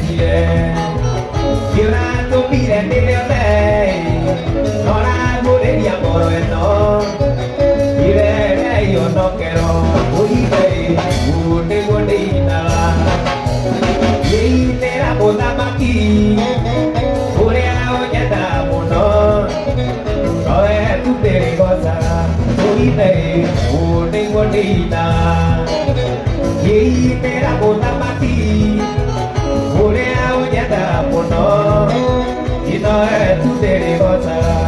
dire gira tu pide nelle lei non ha vuole di amore no dire io non quiero uite vuole ina yei nera boda maki ore a da mono roe tu tere cosa uite vuole ina yei nera boda maki ore a da mono ino è tu tere cosa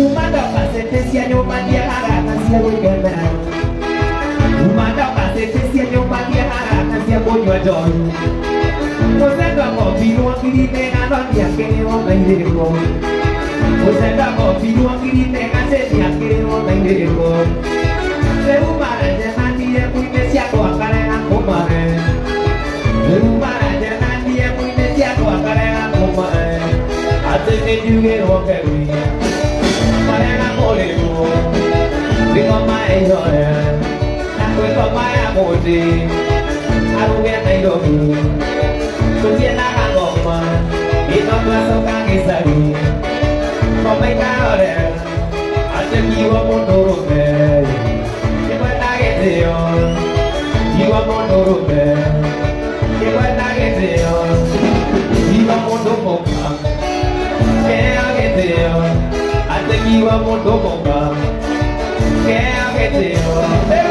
Umanda pasete si nyumba dia haraka si wikenda. Umanda pasete si nyumba dia haraka si kunywa joy. Usenda kopi wakirite ngano dia kene wamaireko. Usenda kopi wakirite ngase dia kene wamaireko. Leumara janani ya kuine sia kwa kare na kumare. Leumara janani ya kuine sia kwa kare na kumare. Atene juge rokewi. Mare na kolego. Biko mai hore. Na kweko mai amoti. Aruge nairobi. Kusiena kangoma. Ito klaso kangisari. Komeka hore. Atekiwa mundurume. Iwa mondo rupe, iwa nageteo, iwa mondo bomba, kaya geteo, ate iwa mondo bomba, kaya geteo.